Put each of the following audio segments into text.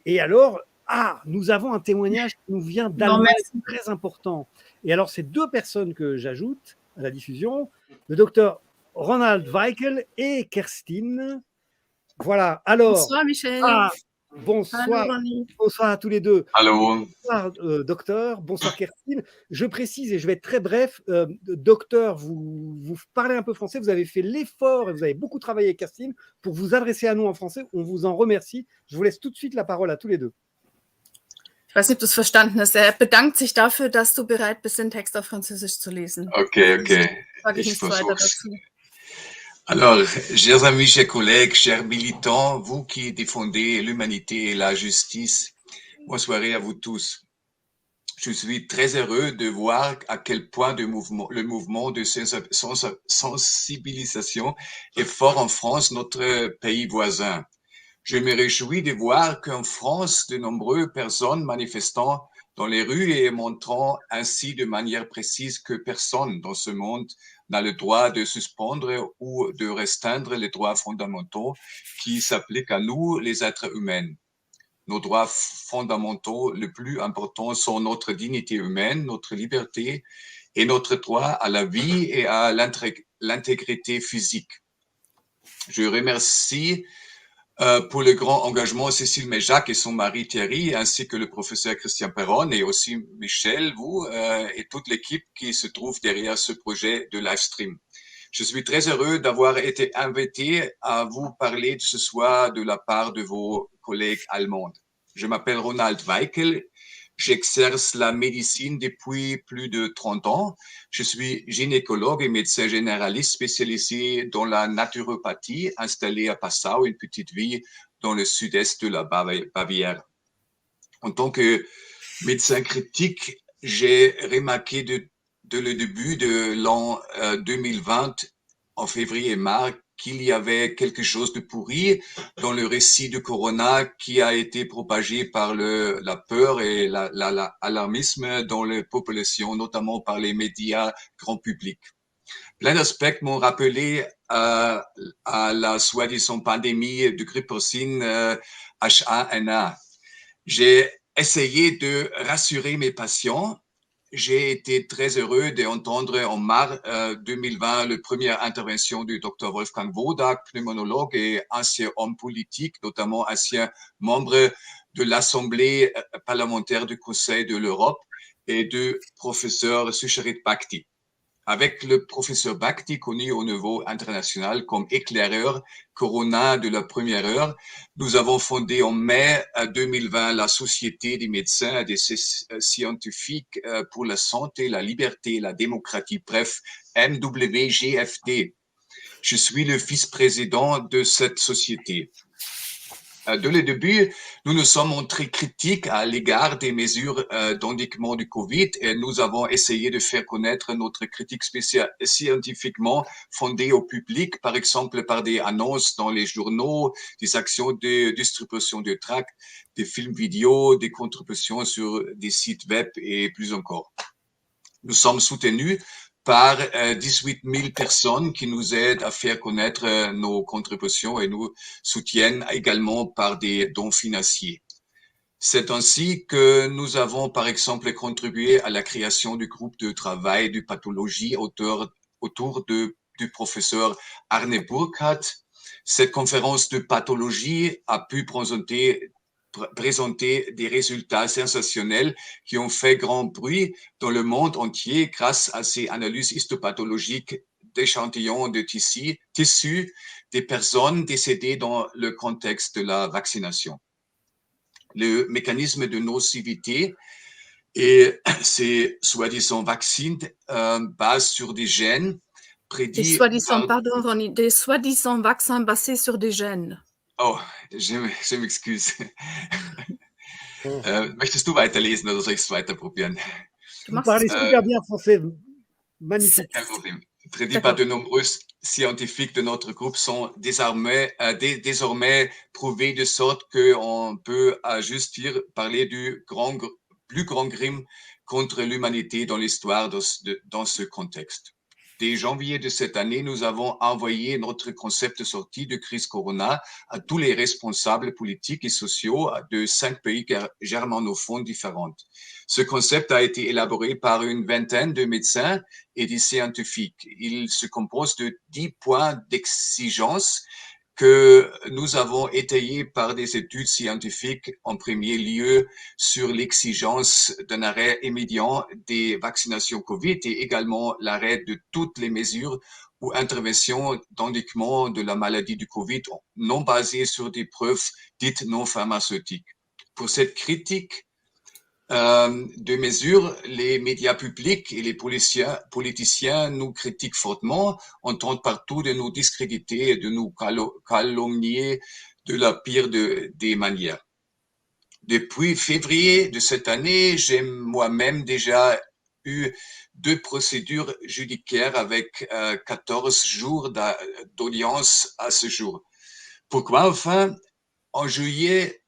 Et alors, nous avons un témoignage qui nous vient d'Allemagne, très important. Et alors, c'est 2 personnes que j'ajoute à la diffusion, le docteur Ronald Weikel et Kerstin. Voilà. Alors, bonsoir Michel. Bonsoir. Hallo, Bonsoir à tous les 2. Hallo. Bonsoir, docteur. Bonsoir, Kerstin. Je précise, et je vais être très bref, docteur, vous parlez un peu français, vous avez fait l'effort et vous avez beaucoup travaillé avec Kerstin pour vous adresser à nous en français. On vous en remercie. Je vous laisse tout de suite la parole à tous les 2. Ich weiß nicht, ob du es verstanden hast. Er bedankt sich dafür, dass du bereit bist, den Text auf Französisch zu lesen. Okay. Sage ich nichts weiter dazu. Alors, chers amis, chers collègues, chers militants, vous qui défendez l'humanité et la justice, bonsoir à vous tous. Je suis très heureux de voir à quel point le mouvement de sensibilisation est fort en France, notre pays voisin. Je me réjouis de voir qu'en France, de nombreuses personnes manifestant dans les rues et montrant ainsi de manière précise que personne dans ce monde n'a le droit de suspendre ou de restreindre les droits fondamentaux qui s'appliquent à nous, les êtres humains. Nos droits fondamentaux les plus importants sont notre dignité humaine, notre liberté et notre droit à la vie et à l'intégrité physique. Je remercie pour le grand engagement Cécile Méjac et son mari Thierry, ainsi que le professeur Christian Perron et aussi Michel, vous et toute l'équipe qui se trouve derrière ce projet de live stream. Je suis très heureux d'avoir été invité à vous parler ce soir de la part de vos collègues allemands. Je m'appelle Ronald Weikel. J'exerce la médecine depuis plus de 30 ans. Je suis gynécologue et médecin généraliste spécialisé dans la naturopathie, installé à Passau, une petite ville dans le sud-est de la Bavière. En tant que médecin critique, j'ai remarqué dès le début de l'an 2020, en février et mars, qu'il y avait quelque chose de pourri dans le récit de Corona qui a été propagé par la peur et l'alarmisme dans les populations, notamment par les médias grand public. Plein d'aspects m'ont rappelé à la soi-disant pandémie de grippe porcine H1N1. J'ai essayé de rassurer mes patients. J'ai été très heureux d'entendre en mars 2020 la première intervention du Dr Wolfgang Wodak, pneumologue et ancien homme politique, notamment ancien membre de l'Assemblée parlementaire du Conseil de l'Europe, et du professeur Sucharit Bhakti. Avec le professeur Bhakti, connu au niveau international comme éclaireur Corona de la première heure, nous avons fondé en mai 2020 la Société des médecins et des scientifiques pour la santé, la liberté, la démocratie, bref, MWGFD. Je suis le vice-président de cette société. Dès le début, nous nous sommes montrés critiques à l'égard des mesures d'endiguement du Covid et nous avons essayé de faire connaître notre critique scientifiquement fondée au public, par exemple par des annonces dans les journaux, des actions de distribution de tracts, des films vidéo, des contributions sur des sites web et plus encore. Nous sommes soutenus par 18 000 personnes qui nous aident à faire connaître nos contributions et nous soutiennent également par des dons financiers. C'est ainsi que nous avons, par exemple, contribué à la création du groupe de travail de pathologie autour du professeur Arne Burkhardt. Cette conférence de pathologie a pu présenter des résultats sensationnels qui ont fait grand bruit dans le monde entier grâce à ces analyses histopathologiques d'échantillons de tissus des personnes décédées dans le contexte de la vaccination. Le mécanisme de nocivité et ces soi-disant vaccins basent sur des gènes prédits. Des soi-disant vaccins basés sur des gènes. Oh, je m'excuse. Möchtest du weiterlesen oder soll ich es weiter probieren? Vous parlez super bien français. Magnifique. Kein Problem. Prédit par de nombreux scientifiques de notre groupe sont désormais prouvés de sorte qu'on peut à juste dire parler du plus grand crime contre l'humanité dans l'histoire dans ce contexte. Dès janvier de cette année, nous avons envoyé notre concept de sortie de crise Corona à tous les responsables politiques et sociaux de 5 pays germanophones différents. Ce concept a été élaboré par une vingtaine de médecins et de scientifiques. Il se compose de 10 points d'exigence que nous avons étayés par des études scientifiques en premier lieu sur l'exigence d'un arrêt immédiat des vaccinations Covid et également l'arrêt de toutes les mesures ou interventions d'endiguement de la maladie du Covid non basées sur des preuves dites non pharmaceutiques. Pour cette critique de mesures, les médias publics et les politiciens nous critiquent fortement, on tente partout de nous discréditer et de nous calomnier de la pire des manières. Depuis février de cette année, j'ai moi-même déjà eu 2 procédures judiciaires avec 14 jours d'audience à ce jour. Pourquoi enfin? En juillet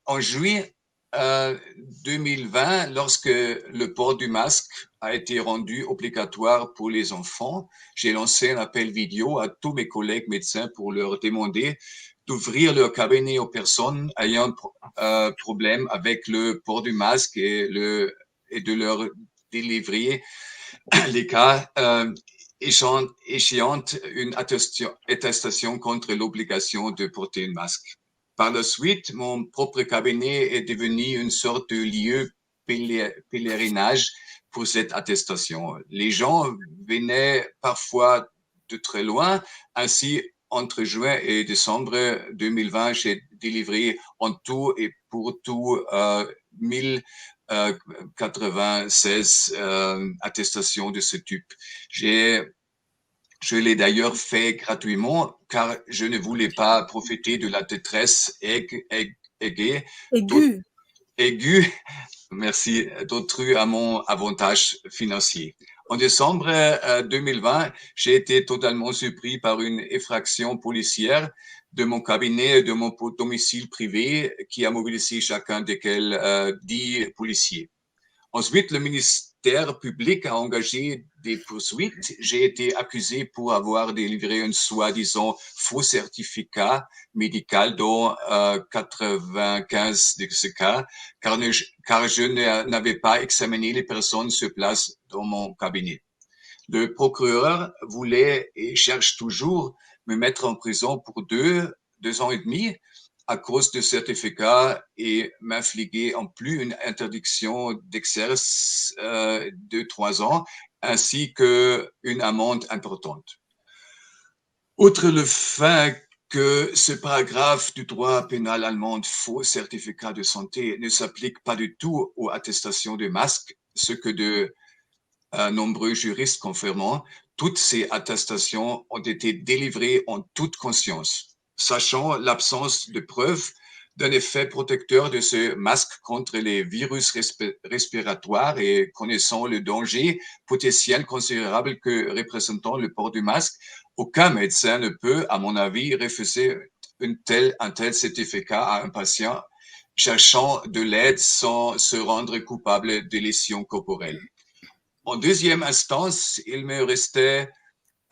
2020, lorsque le port du masque a été rendu obligatoire pour les enfants, j'ai lancé un appel vidéo à tous mes collègues médecins pour leur demander d'ouvrir leur cabinet aux personnes ayant problème avec le port du masque et de leur délivrer les cas échéant une attestation contre l'obligation de porter un masque. Par la suite, mon propre cabinet est devenu une sorte de lieu pèlerinage pour cette attestation. Les gens venaient parfois de très loin. Ainsi, entre juin et décembre 2020, j'ai délivré en tout et pour tout 1096 attestations de ce type. Je l'ai d'ailleurs fait gratuitement car je ne voulais pas profiter de la détresse aiguë, merci, d'autrui à mon avantage financier. En décembre 2020, j'ai été totalement surpris par une effraction policière de mon cabinet et de mon domicile privé qui a mobilisé chacun desquels 10 policiers. Ensuite, le ministère public a engagé des poursuites. J'ai été accusé pour avoir délivré un soi-disant faux certificat médical dans 95 de ce cas, car je n'avais pas examiné les personnes sur place dans mon cabinet. Le procureur voulait et cherche toujours me mettre en prison pour 2 ans et demi à cause de certificats et m'infliger en plus une interdiction d'exercice de 3 ans ainsi qu'une amende importante. Outre le fait que ce paragraphe du droit pénal allemand, faux certificat de santé, ne s'applique pas du tout aux attestations de masques, ce que de nombreux juristes confirment, toutes ces attestations ont été délivrées en toute conscience, sachant l'absence de preuves d'un effet protecteur de ce masque contre les virus respiratoires et connaissant le danger potentiel considérable que représentant le port du masque, aucun médecin ne peut, à mon avis, refuser un tel certificat à un patient cherchant de l'aide sans se rendre coupable de lésions corporelles. En deuxième instance, il me restait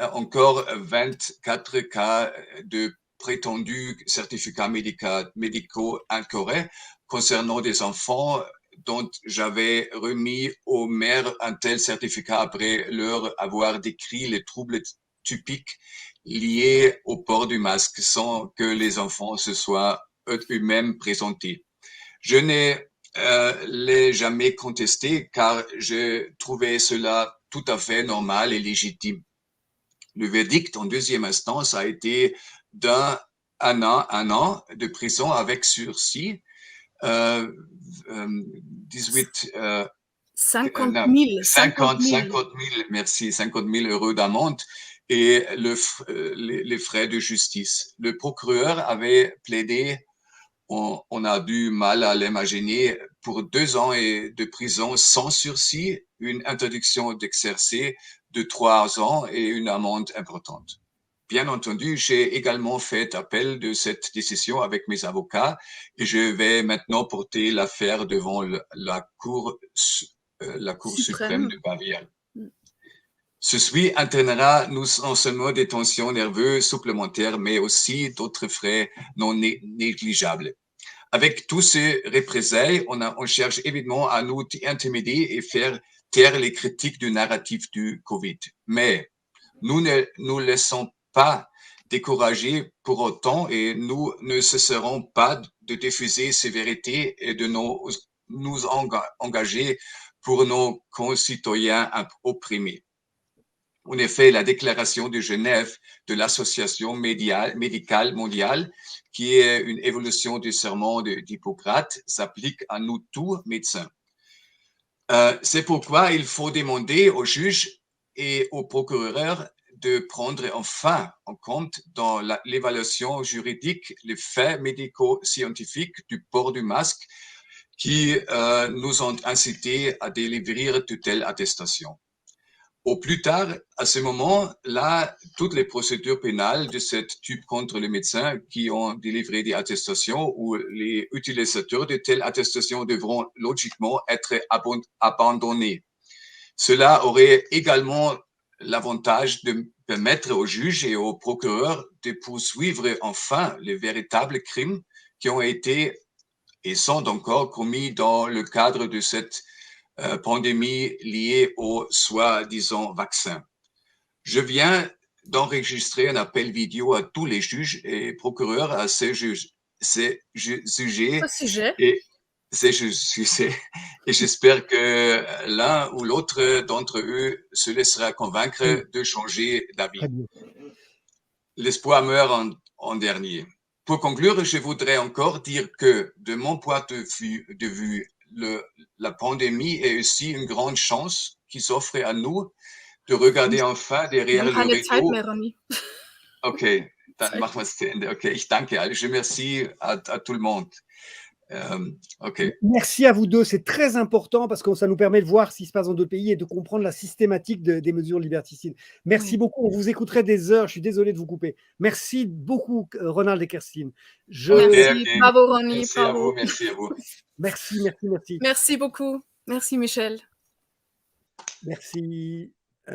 encore 24 cas de prétendus certificats médicaux incorrects concernant des enfants dont j'avais remis aux mères un tel certificat après leur avoir décrit les troubles typiques liés au port du masque sans que les enfants se soient eux-mêmes présentés. Je n'ai l'ai jamais contesté car je trouvais cela tout à fait normal et légitime. Le verdict en deuxième instance a été d'un un an de prison avec sursis, 18 50 000. 50 000, merci, 50 000 euros d'amende et les frais de justice. Le procureur avait plaidé, on a du mal à l'imaginer, pour 2 ans de prison sans sursis, une interdiction d'exercer de 3 ans et une amende importante. Bien entendu, j'ai également fait appel de cette décision avec mes avocats et je vais maintenant porter l'affaire devant la Cour suprême de Bavière. Ceci entraînera non seulement des tensions nerveuses supplémentaires, mais aussi d'autres frais non négligeables. Avec tous ces représailles, on cherche évidemment à nous intimider et faire taire les critiques du narratif du Covid. Mais nous ne nous laissons pas décourager pour autant et nous ne cesserons pas de diffuser ces vérités et de nous engager pour nos concitoyens opprimés. En effet, la déclaration de Genève de l'Association médicale mondiale, qui est une évolution du serment d'Hippocrate, s'applique à nous tous médecins. C'est pourquoi il faut demander aux juges et aux procureurs de prendre enfin en compte dans l'évaluation juridique les faits médico-scientifiques du port du masque qui nous ont incités à délivrer de telles attestations. Au plus tard, à ce moment-là, toutes les procédures pénales de cette type contre les médecins qui ont délivré des attestations ou les utilisateurs de telles attestations devront logiquement être abandonnées. Cela aurait également l'avantage de permettre aux juges et aux procureurs de poursuivre enfin les véritables crimes qui ont été et sont encore commis dans le cadre de cette pandémie liée au soi-disant vaccin. Je viens d'enregistrer un appel vidéo à tous les juges et procureurs à ces sujets et j'espère que l'un ou l'autre d'entre eux se laissera convaincre de changer d'avis. L'espoir meurt en dernier. Pour conclure, je voudrais encore dire que de mon point de vue, la pandémie est aussi une grande chance qui s'offre à nous de regarder enfin derrière le rideau. Okay, dann machen wir es zu Ende. Okay, ich danke alle. Je remercie à tout le monde. Okay. Merci à vous deux, c'est très important parce que ça nous permet de voir ce qui se passe dans d'autres pays et de comprendre la systématique des mesures liberticides. Merci beaucoup, on vous écouterait des heures, je suis désolé de vous couper. Merci beaucoup Ronald et Kerstin. Merci, bravo Ronny, merci bravo. Merci à vous. Merci. Merci beaucoup, merci Michel. Merci.